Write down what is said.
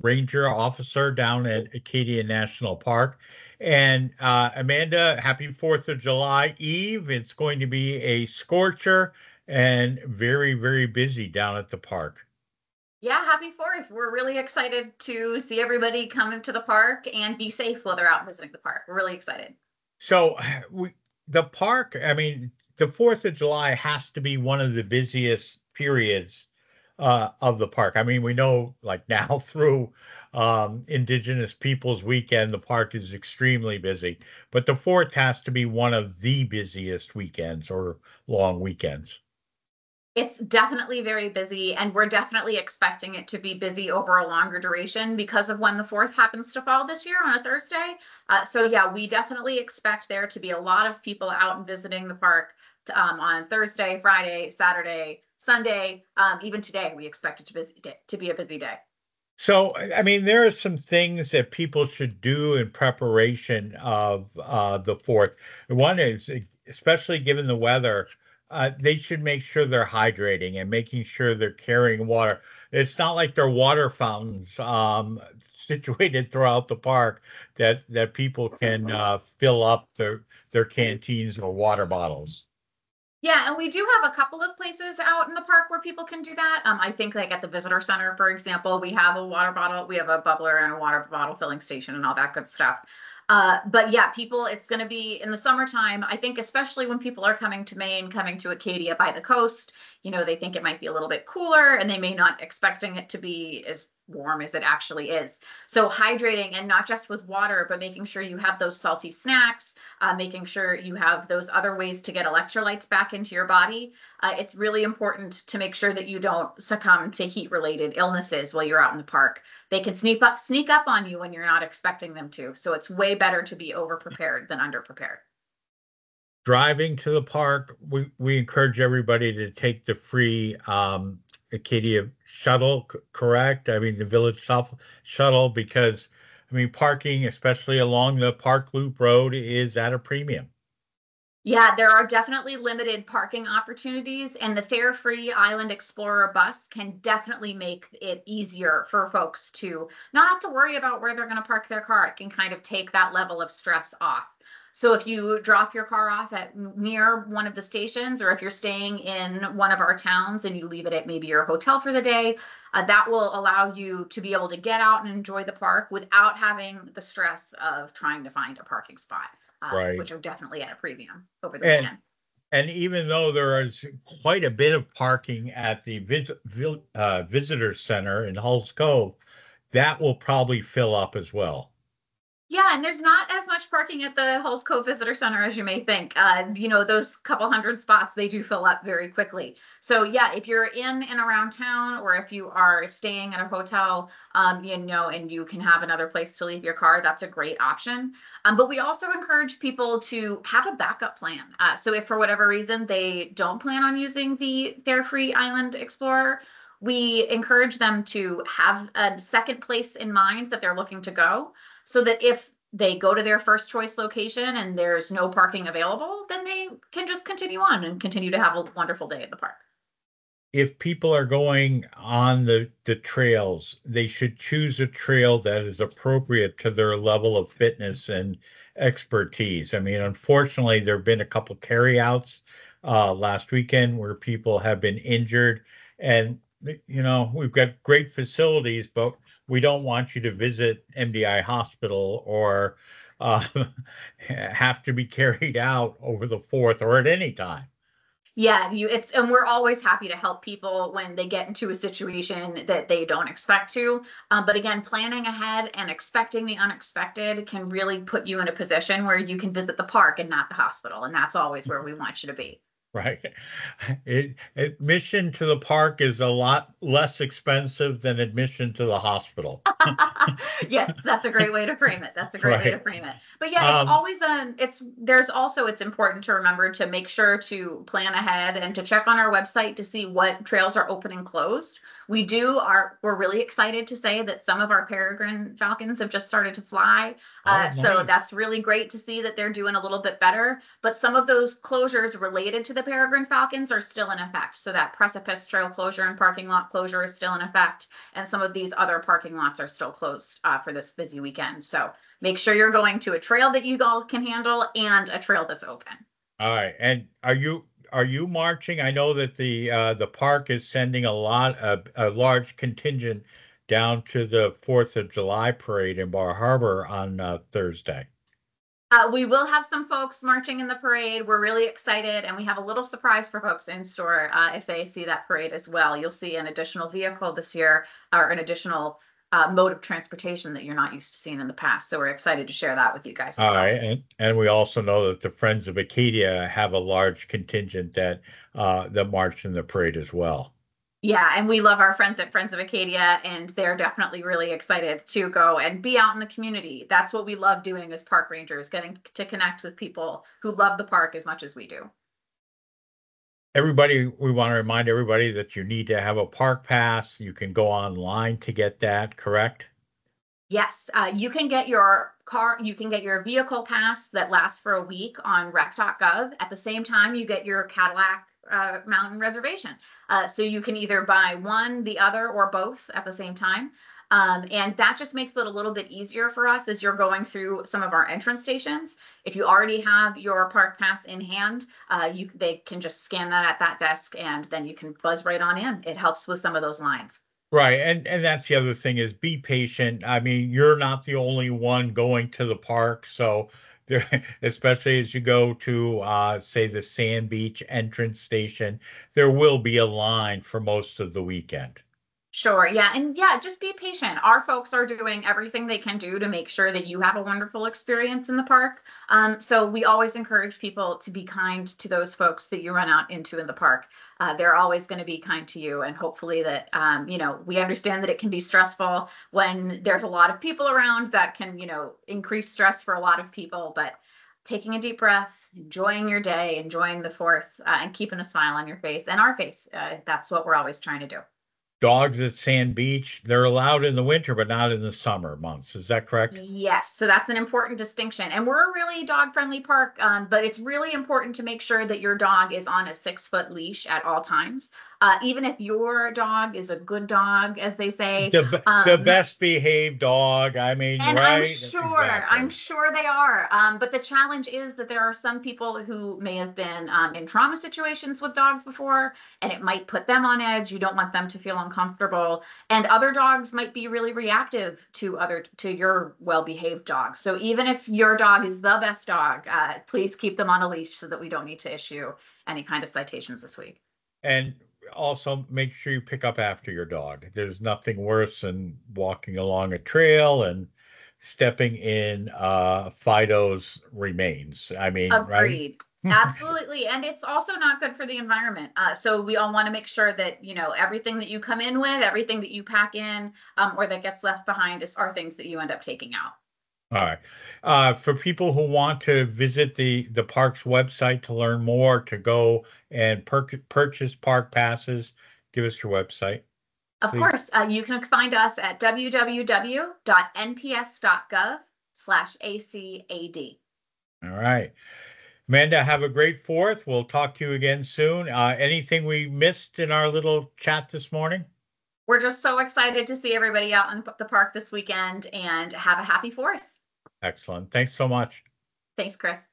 ranger officer down at Acadia National Park. And Amanda, happy 4th of July Eve. It's going to be a scorcher and very, very busy down at the park. Yeah, happy 4th. We're really excited to see everybody come into the park and be safe while they're out visiting the park. We're really excited. So the park, I mean, the 4th of July has to be one of the busiest periods of the park. I mean, we know like now through Indigenous Peoples Weekend, the park is extremely busy, but the 4th has to be one of the busiest weekends or long weekends. It's definitely very busy, and we're definitely expecting it to be busy over a longer duration because of when the 4th happens to fall this year on a Thursday. So yeah, we definitely expect there to be a lot of people out and visiting the park on Thursday, Friday, Saturday, Sunday. Even today, we expect it to be a busy day. So, I mean, there are some things that people should do in preparation of the 4th. One is, especially given the weather, they should make sure they're hydrating and making sure they're carrying water. It's not like there are water fountains situated throughout the park that people can fill up their canteens or water bottles. Yeah, and we do have a couple of places out in the park where people can do that. I think like at the visitor center, for example, we have a water bottle, we have a bubbler and a water bottle filling station and all that good stuff. But yeah, people, it's going to be in the summertime. I think especially when people are coming to Maine, coming to Acadia by the coast, they think it might be a little bit cooler and they may not expecting it to be as warm as it actually is. So hydrating, and not just with water, but making sure you have those salty snacks, making sure you have those other ways to get electrolytes back into your body. It's really important to make sure that you don't succumb to heat-related illnesses while you're out in the park. They can sneak up on you when you're not expecting them to. So it's way better to be over-prepared than under-prepared. Driving to the park, we encourage everybody to take the free Acadia shuttle, correct? I mean, the village shuttle, because I mean, parking, especially along the Park Loop Road, is at a premium. Yeah, there are definitely limited parking opportunities, and the fare-free Island Explorer bus can definitely make it easier for folks to not have to worry about where they're going to park their car. It can kind of take that level of stress off. So if you drop your car off at near one of the stations, or if you're staying in one of our towns and you leave it at maybe your hotel for the day, that will allow you to be able to get out and enjoy the park without having the stress of trying to find a parking spot, Right. which are definitely at a premium over the weekend. And even though there is quite a bit of parking at the visitor center in Hulls Cove, that will probably fill up as well. Yeah, and there's not as much parking at the Hulls Cove Visitor Center as you may think. Those couple hundred spots, they do fill up very quickly. So yeah, if you're in and around town, or if you are staying at a hotel, and you can have another place to leave your car, that's a great option. But we also encourage people to have a backup plan. So if for whatever reason they don't plan on using the fare-free Island Explorer, we encourage them to have a second place in mind that they're looking to go, so that if they go to their first choice location and there's no parking available, then they can just continue on and continue to have a wonderful day at the park. If people are going on the trails, they should choose a trail that is appropriate to their level of fitness and expertise. I mean, unfortunately, there have been a couple carryouts last weekend where people have been injured, and we've got great facilities, but we don't want you to visit MDI hospital or have to be carried out over the 4th or at any time. Yeah, and we're always happy to help people when they get into a situation that they don't expect to. But again, planning ahead and expecting the unexpected can really put you in a position where you can visit the park and not the hospital. And that's always where we want you to be. Right. Admission to the park is a lot less expensive than admission to the hospital. Yes, that's a great way to frame it. That's a great way to Right. frame it. But yeah, it's Um, always it's important to remember to make sure to plan ahead and to check on our website to see what trails are open and closed. We're really excited to say that some of our peregrine falcons have just started to fly. oh, So nice. that's really great to see that they're doing a little bit better. But some of those closures related to the peregrine falcons are still in effect. So that precipice trail closure and parking lot closure is still in effect. And some of these other parking lots are still closed for this busy weekend. So make sure you're going to a trail that you all can handle and a trail that's open. All right. And are you marching? I know that the park is sending a large contingent down to the 4th of July parade in Bar Harbor on Thursday. We will have some folks marching in the parade. We're really excited, and we have a little surprise for folks in store if they see that parade as well. You'll see an additional vehicle this year, or an additional mode of transportation that you're not used to seeing in the past. So we're excited to share that with you guys as All right. well. And we also know that the Friends of Acadia have a large contingent that marched in the parade as well. Yeah, and we love our friends at Friends of Acadia, and they're definitely really excited to go and be out in the community. That's what we love doing as park rangers, getting to connect with people who love the park as much as we do. Everybody, we want to remind everybody that you need to have a park pass. You can go online to get that, correct? Yes, you can get your vehicle pass that lasts for a week on rec.gov. At the same time, you get your Cadillac mountain reservation. So you can either buy one, the other, or both at the same time. And that just makes it a little bit easier for us as you're going through some of our entrance stations. If you already have your park pass in hand, they can just scan that at that desk and then you can buzz right on in. It helps with some of those lines. Right. And that's the other thing is be patient. I mean, you're not the only one going to the park, so there, especially as you go to say the Sand Beach entrance station, there will be a line for most of the weekend. Sure. Yeah. And yeah, just be patient. Our folks are doing everything they can do to make sure that you have a wonderful experience in the park. So we always encourage people to be kind to those folks that you run out into in the park. They're always going to be kind to you. And hopefully that, we understand that it can be stressful when there's a lot of people around that can, increase stress for a lot of people. But taking a deep breath, enjoying your day, enjoying the fourth, and keeping a smile on your face and our face. That's what we're always trying to do. Dogs at Sand Beach, they're allowed in the winter, but not in the summer months. Is that correct? Yes, so that's an important distinction. And we're a really dog friendly park, but it's really important to make sure that your dog is on a 6 foot leash at all times. Even if your dog is a good dog, as they say, The best behaved dog. I mean, and right? I'm Exactly. sure they are. But the challenge is that there are some people who may have been in trauma situations with dogs before, and it might put them on edge. You don't want them to feel uncomfortable. And other dogs might be really reactive to your well-behaved dog. So even if your dog is the best dog, please keep them on a leash so that we don't need to issue any kind of citations this week. And also make sure you pick up after your dog. There's nothing worse than walking along a trail and stepping in Fido's remains. I mean, right? Agreed. Absolutely. And it's also not good for the environment. So we all want to make sure that, everything that you come in with, everything that you pack in, or that gets left behind are things that you end up taking out. All right. For people who want to visit the park's website to learn more, to go and purchase park passes, give us your website, Of please. course, you can find us at www.nps.gov/ACAD. All right. Amanda, have a great fourth. We'll talk to you again soon. Anything we missed in our little chat this morning? We're just so excited to see everybody out in the park this weekend and have a happy fourth. Excellent. Thanks so much. Thanks, Chris.